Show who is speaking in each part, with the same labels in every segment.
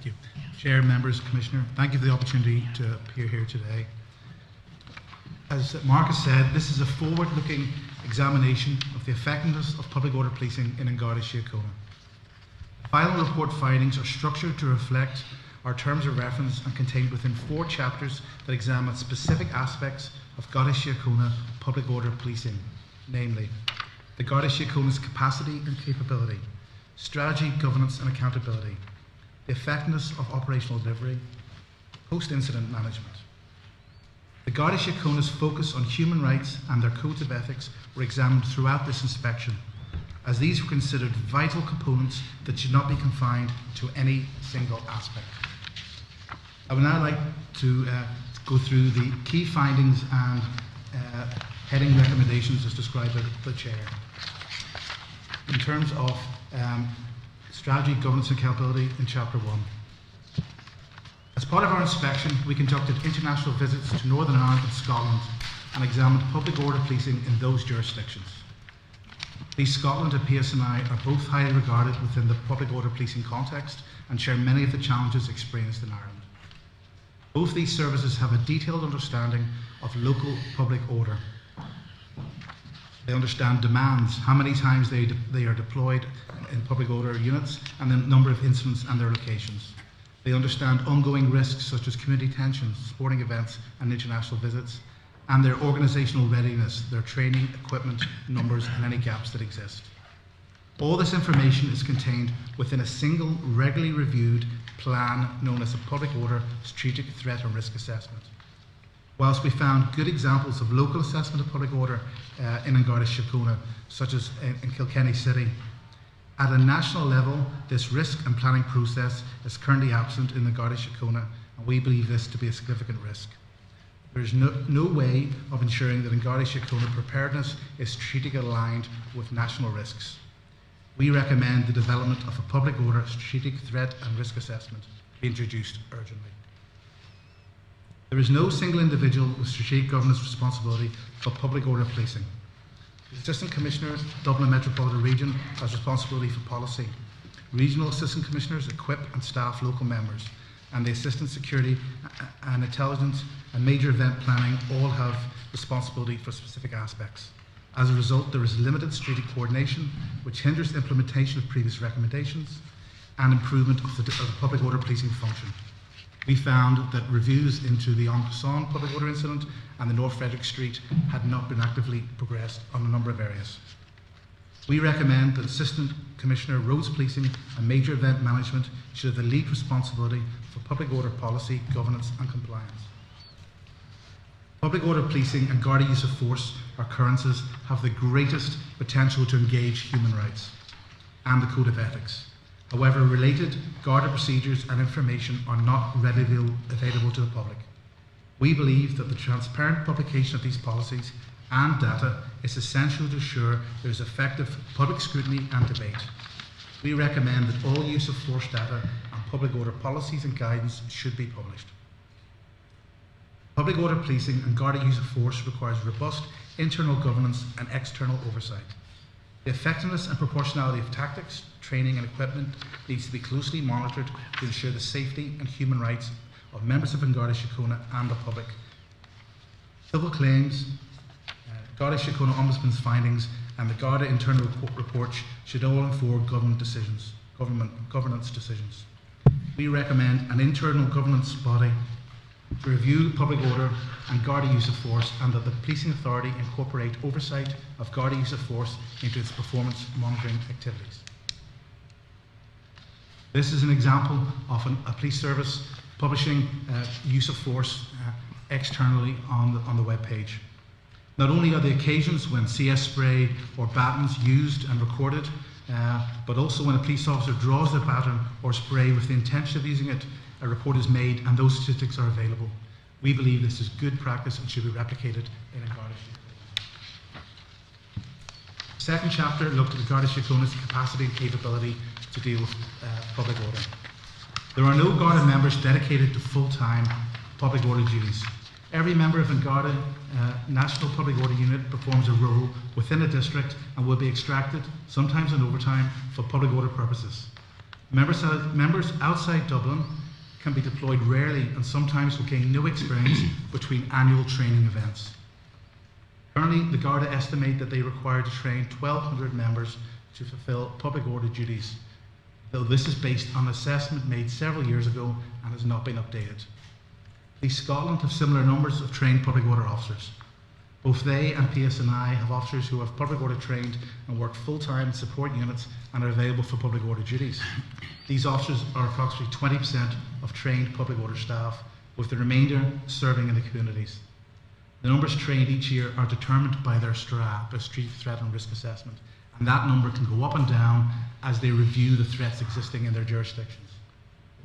Speaker 1: Thank you. Chair, members, Commissioner, thank you for the opportunity to appear here today. As Mark has said, this is a forward-looking examination of the effectiveness of public order policing in Garda Síochána. The final report findings are structured to reflect our terms of reference and contained within 4 chapters that examine specific aspects of Garda Síochána public order policing, namely the Garda Síochána's capacity and capability, strategy, governance and accountability, the effectiveness of operational delivery, post-incident management. The Garda Síochána's focus on human rights and their codes of ethics were examined throughout this inspection, as these were considered vital components that should not be confined to any single aspect. I would now like to go through the key findings and heading recommendations as described by the Chair. In terms of strategy, governance and accountability in Chapter 1. As part of our inspection, we conducted international visits to Northern Ireland and Scotland and examined public order policing in those jurisdictions. Police Scotland and PSNI are both highly regarded within the public order policing context and share many of the challenges experienced in Ireland. Both these services have a detailed understanding of local public order. They understand demands, how many times they are deployed in public order units, and the number of incidents and their locations. They understand ongoing risks such as community tensions, sporting events and international visits, and their organisational readiness, their training, equipment, numbers and any gaps that exist. All this information is contained within a single regularly reviewed plan known as a Public Order Strategic Threat and Risk Assessment. Whilst we found good examples of local assessment of public order in Garda Síochána, such as in Kilkenny City, at a national level, this risk and planning process is currently absent in the Garda Síochána, and we believe this to be a significant risk. There is no way of ensuring that in Garda Síochána preparedness is strategically aligned with national risks. We recommend the development of a public order strategic threat and risk assessment be introduced urgently. There is no single individual with strategic governance responsibility for public order policing. The Assistant Commissioner, Dublin Metropolitan Region, has responsibility for policy. Regional Assistant Commissioners equip and staff local members, and the Assistant Security and Intelligence and Major Event Planning all have responsibility for specific aspects. As a result, there is limited strategic coordination, which hinders implementation of previous recommendations and improvement of the public order policing function. We found that reviews into the Encasson public order incident and the North Frederick Street had not been actively progressed on a number of areas. We recommend that Assistant Commissioner Roads Policing and Major Event Management should have the lead responsibility for public order policy, governance and compliance. Public order policing and Garda use of force occurrences have the greatest potential to engage human rights and the Code of Ethics. However, related Garda procedures and information are not readily available to the public. We believe that the transparent publication of these policies and data is essential to ensure there is effective public scrutiny and debate. We recommend that all use of force data and public order policies and guidance should be published. Public order policing and Garda use of force requires robust internal governance and external oversight. The effectiveness and proportionality of tactics, training and equipment needs to be closely monitored to ensure the safety and human rights of members of Garda Síochána and the public. Civil claims, Garda Síochána Ombudsman's findings and the Garda internal reports should all inform governance decisions. We recommend an internal governance body to review public order and Garda use of force, and that the policing authority incorporate oversight of Garda use of force into its performance monitoring activities. This is an example of a police service publishing use of force externally on the web page. Not only are the occasions when CS spray or batons used and recorded, but also when a police officer draws the baton or spray with the intention of using it, a report is made and those statistics are available. We believe this is good practice and should be replicated in a Garda Síochána. The second chapter looked at the Garda Síochána's capacity and capability to deal with public order. There are no Garda members dedicated to full-time public order duties. Every member of the Garda National Public Order Unit performs a role within a district and will be extracted, sometimes in overtime, for public order purposes. Members outside Dublin can be deployed rarely and sometimes will gain no experience between annual training events. Currently, the Garda estimate that they require to train 1,200 members to fulfil public order duties, though this is based on an assessment made several years ago and has not been updated. Police Scotland have similar numbers of trained public order officers. Both they and PSNI have officers who have public order trained and work full-time in support units and are available for public order duties. These officers are approximately 20% of trained public order staff, with the remainder serving in the communities. The numbers trained each year are determined by their STRA, their Street Threat and Risk Assessment, and that number can go up and down as they review the threats existing in their jurisdictions.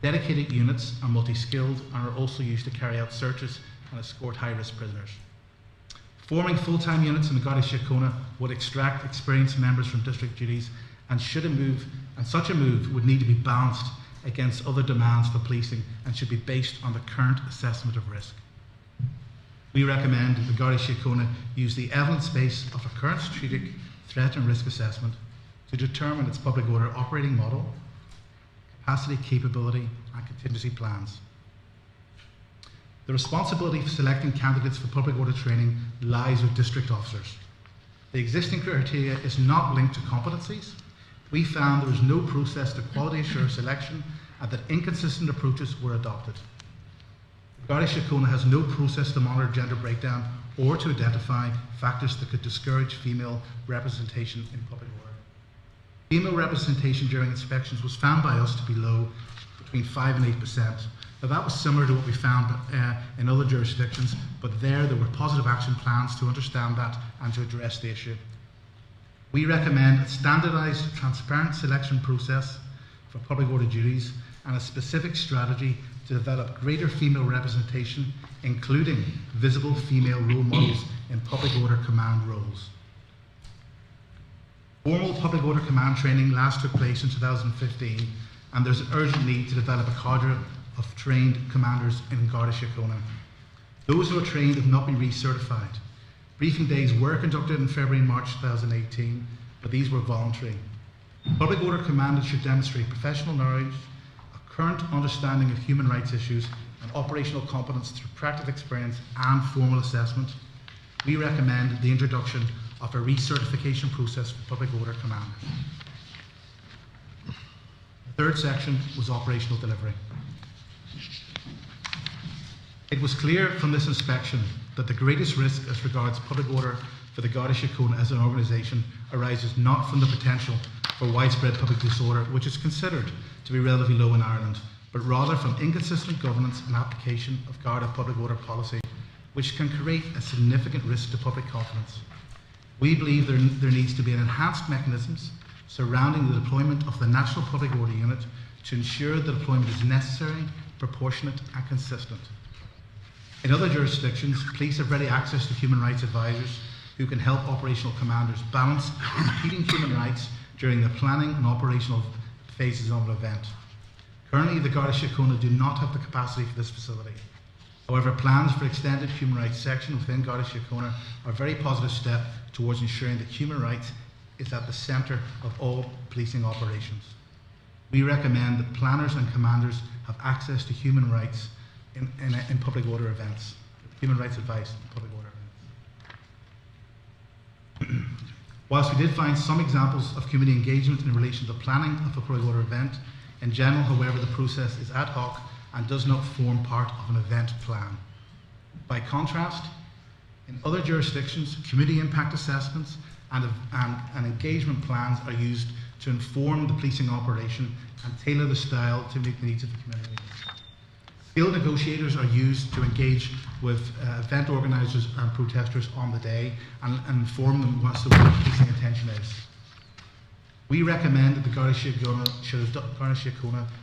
Speaker 1: Dedicated units are multi-skilled and are also used to carry out searches and escort high-risk prisoners. Forming full-time units in the Garda Síochána would extract experienced members from district duties, and such a move would need to be balanced against other demands for policing and should be based on the current assessment of risk. We recommend that the Garda Síochána use the evidence base of a current strategic threat and risk assessment to determine its public order operating model, capacity, capability, and contingency plans. The responsibility for selecting candidates for public order training lies with district officers. The existing criteria is not linked to competencies. We found there was no process to quality assure selection and that inconsistent approaches were adopted. The Garda Síochána has no process to monitor gender breakdown or to identify factors that could discourage female representation in public order. Female representation during inspections was found by us to be low, between 5 and 8%. Now, that was similar to what we found in other jurisdictions, but there were positive action plans to understand that and to address the issue. We recommend a standardised, transparent selection process for public order duties and a specific strategy to develop greater female representation, including visible female role models in public order command roles. Formal public order command training last took place in 2015, and there's an urgent need to develop a cadre of trained commanders in Garda Síochána. Those who are trained have not been recertified. Briefing days were conducted in February and March 2018, but these were voluntary. Public order commanders should demonstrate professional knowledge, a current understanding of human rights issues, and operational competence through practical experience and formal assessment. We recommend the introduction of a recertification process for public order commanders. The third section was operational delivery. It was clear from this inspection that the greatest risk as regards public order for the Garda Síochána as an organisation arises not from the potential for widespread public disorder, which is considered to be relatively low in Ireland, but rather from inconsistent governance and application of Garda public order policy, which can create a significant risk to public confidence. We believe there needs to be enhanced mechanisms surrounding the deployment of the National Public Order Unit to ensure the deployment is necessary, proportionate and consistent. In other jurisdictions, police have ready access to human rights advisors who can help operational commanders balance competing human rights during the planning and operational phases of an event. Currently, the Garda Síochána do not have the capacity for this facility. However, plans for extended human rights section within Garda Síochána are a very positive step towards ensuring that human rights is at the centre of all policing operations. We recommend that planners and commanders have access to human rights in public order events, human rights advice in public order events. Whilst we did find some examples of community engagement in relation to the planning of a public order event, in general, however, the process is ad hoc and does not form part of an event plan. By contrast, in other jurisdictions, community impact assessments and engagement plans are used to inform the policing operation and tailor the style to meet the needs of the community. Field negotiators are used to engage with event organisers and protesters on the day and inform them what the policing intention is. We recommend that the Garda Síochána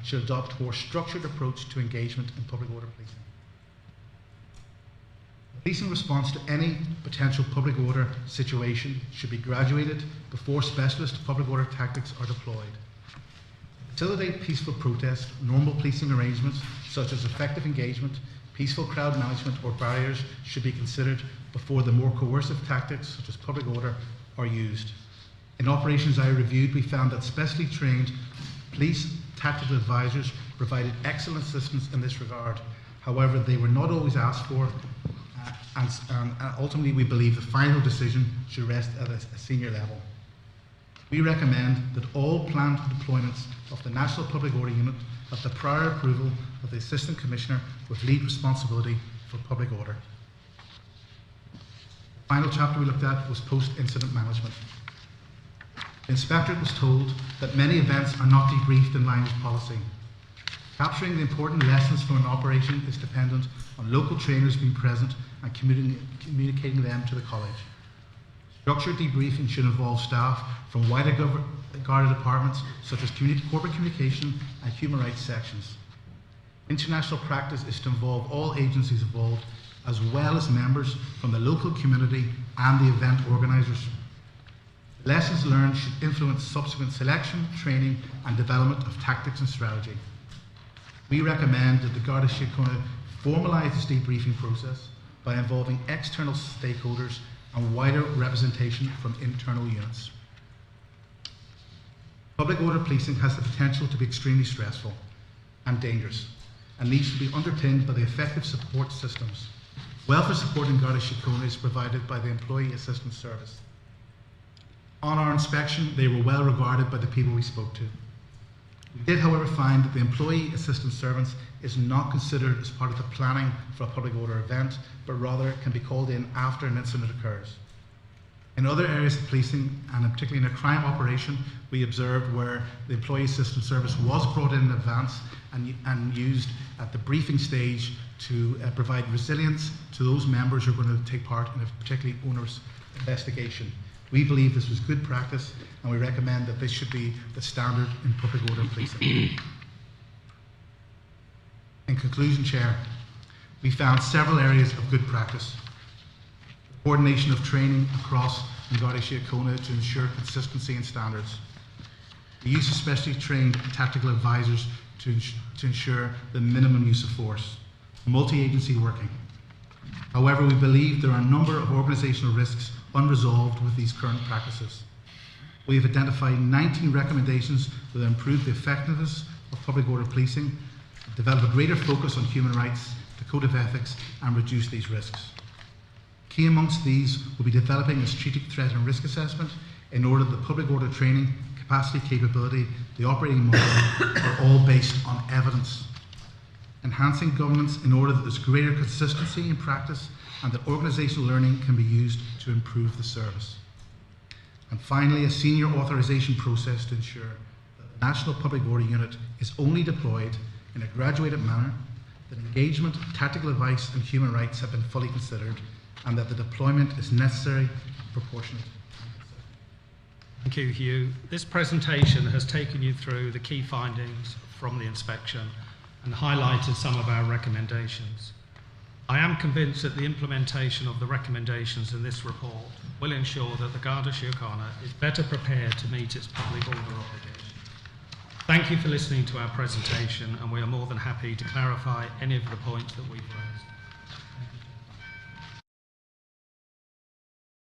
Speaker 1: should adopt a more structured approach to engagement in public order policing. Policing response to any potential public order situation should be graduated before specialist public order tactics are deployed. To facilitate peaceful protest, normal policing arrangements such as effective engagement, peaceful crowd management or barriers should be considered before the more coercive tactics such as public order are used. In operations I reviewed, we found that specially trained police tactical advisors provided excellent assistance in this regard. However, they were not always asked for, and ultimately we believe the final decision should rest at a senior level. We recommend that all planned deployments of the National Public Order Unit have the prior approval of the Assistant Commissioner with lead responsibility for public order. The final chapter we looked at was post-incident management. The Inspectorate was told that many events are not debriefed in line with policy. Capturing the important lessons from an operation is dependent on local trainers being present and communicating them to the college. Structured debriefing should involve staff from wider Garda departments such as corporate communication and human rights sections. International practice is to involve all agencies involved, as well as members from the local community and the event organisers. Lessons learned should influence subsequent selection, training and development of tactics and strategy. We recommend that the Garda Síochána formalise this debriefing process by involving external stakeholders and wider representation from internal units. Public order policing has the potential to be extremely stressful and dangerous, and needs to be underpinned by the effective support systems. Welfare support in Garda Síochána is provided by the Employee Assistance Service. On our inspection, they were well regarded by the people we spoke to. We did, however, find that the Employee Assistance Service is not considered as part of the planning for a public order event, but rather can be called in after an incident occurs. In other areas of policing, and particularly in a crime operation, we observed where the Employee Assistance Service was brought in advance and used at the briefing stage to provide resilience to those members who are going to take part in a particularly onerous investigation. We believe this was good practice, and we recommend that this should be the standard in public order policing. In conclusion, Chair, we found several areas of good practice. Coordination of training across Garda Síochána to ensure consistency and standards. The use of specially trained tactical advisors to ensure the minimum use of force. Multi-agency working. However, we believe there are a number of organisational risks unresolved with these current practices. We have identified 19 recommendations that improve the effectiveness of public order policing, develop a greater focus on human rights, the code of ethics, and reduce these risks. Key amongst these will be developing a strategic threat and risk assessment in order that the public order training, capacity, capability, the operating model are all based on evidence. Enhancing governance in order that there's greater consistency in practice and that organisational learning can be used to improve the service. And finally, a senior authorisation process to ensure that the National Public Order Unit is only deployed in a graduated manner, that engagement, tactical advice and human rights have been fully considered, and that the deployment is necessary and proportionate.
Speaker 2: Thank you, Hugh. This presentation has taken you through the key findings from the inspection and highlighted some of our recommendations. I am convinced that the implementation of the recommendations in this report will ensure that the Garda Síochána is better prepared to meet its public order obligations. Thank you for listening to our presentation, and we are more than happy to clarify any of the points that we've raised.